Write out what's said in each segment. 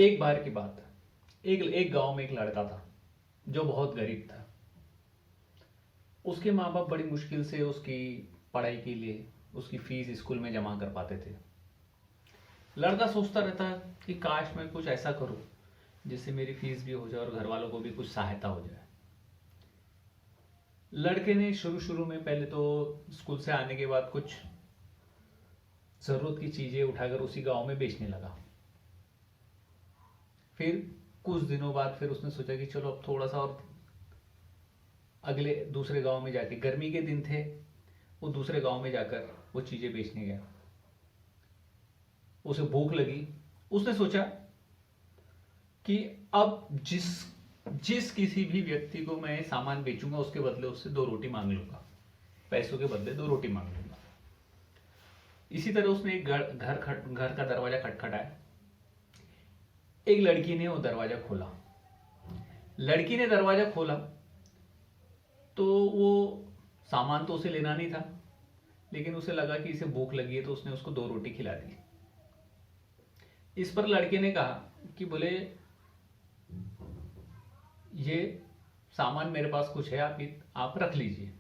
एक बार की बात, एक एक गांव में एक लड़का था जो बहुत गरीब था। उसके माँ बाप बड़ी मुश्किल से उसकी पढ़ाई के लिए उसकी फीस स्कूल में जमा कर पाते थे। लड़का सोचता रहता कि काश मैं कुछ ऐसा करूं जिससे मेरी फीस भी हो जाए और घर वालों को भी कुछ सहायता हो जाए। लड़के ने शुरू शुरू में पहले तो स्कूल से आने के बाद कुछ जरूरत की चीजें उठाकर उसी गांव में बेचने लगा। फिर कुछ दिनों बाद फिर उसने सोचा कि चलो अब थोड़ा सा और अगले दूसरे गांव में जाके, गर्मी के दिन थे, वो दूसरे गांव में जाकर वो चीजें बेचने गया। उसे भूख लगी। उसने सोचा कि अब जिस जिस किसी भी व्यक्ति को मैं सामान बेचूंगा उसके बदले उससे 2 रोटी मांग लूंगा, पैसों के बदले 2 रोटी मांग लूंगा। इसी तरह उसने एक घर का दरवाजा खटखटाया। एक लड़की ने वो दरवाजा खोला। लड़की ने दरवाजा खोला तो वो सामान तो उसे लेना नहीं था, लेकिन उसे लगा कि इसे भूख लगी है तो उसने उसको 2 रोटी खिला दी। इस पर लड़के ने कहा कि बोले ये सामान मेरे पास कुछ है, आप रख लीजिए।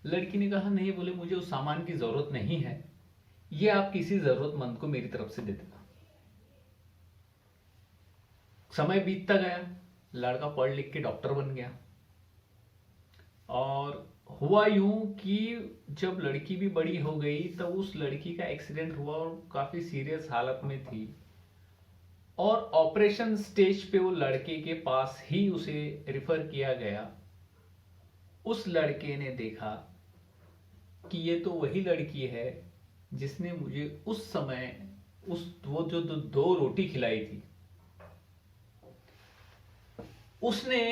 लड़की ने कहा नहीं, बोले मुझे उस सामान की जरूरत नहीं है, ये आप किसी जरूरतमंद को मेरी तरफ से दे देना। समय बीतता गया। लड़का पढ़ लिख के डॉक्टर बन गया। और हुआ यूं कि जब लड़की भी बड़ी हो गई तब उस लड़की का एक्सीडेंट हुआ और काफी सीरियस हालत में थी। और ऑपरेशन स्टेज पे वो लड़के के पास ही उसे रिफर किया गया। उस लड़के ने देखा कि ये तो वही लड़की है जिसने मुझे उस समय वो जो 2 रोटी खिलाई थी। उसने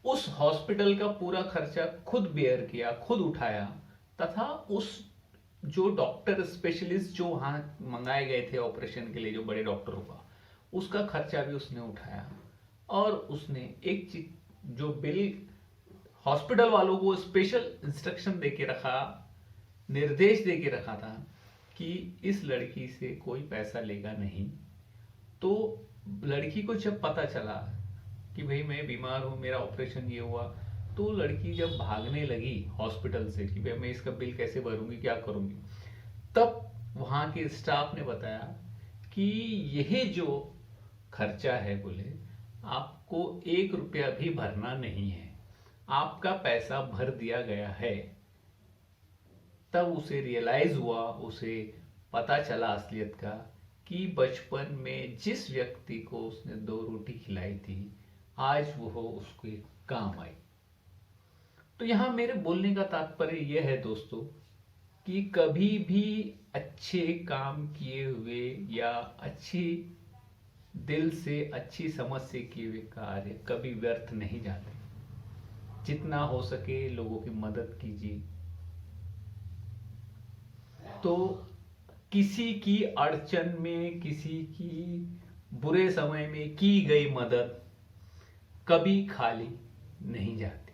उस हॉस्पिटल का पूरा खर्चा खुद बेयर किया, खुद उठाया, तथा उस जो डॉक्टर स्पेशलिस्ट जो वहां मंगाए गए थे ऑपरेशन के लिए, जो बड़े डॉक्टरों का, उसका खर्चा भी उसने उठाया। और उसने एक चीज जो बिल हॉस्पिटल वालों को स्पेशल इंस्ट्रक्शन देके रखा, निर्देश देके रखा था कि इस लड़की से कोई पैसा लेगा नहीं। तो लड़की को जब पता चला कि भाई मैं बीमार हूं, मेरा ऑपरेशन ये हुआ, तो लड़की जब भागने लगी हॉस्पिटल से कि भाई मैं इसका बिल कैसे भरूंगी, क्या करूंगी, तब वहां के स्टाफ ने बताया कि यह जो खर्चा है, बोले आपको 1 रुपया भी भरना नहीं है, आपका पैसा भर दिया गया है। तब उसे रियलाइज हुआ, उसे पता चला असलियत का, कि बचपन में जिस व्यक्ति को उसने 2 रोटी खिलाई थी आज वो उसके काम आई। तो यहां मेरे बोलने का तात्पर्य यह है दोस्तों कि कभी भी अच्छे काम किए हुए या अच्छी दिल से, अच्छी समझ से किए हुए कार्य कभी व्यर्थ नहीं जाते। जितना हो सके लोगों की मदद कीजिए। तो किसी की अड़चन में, किसी की बुरे समय में की गई मदद कभी खाली नहीं जाती।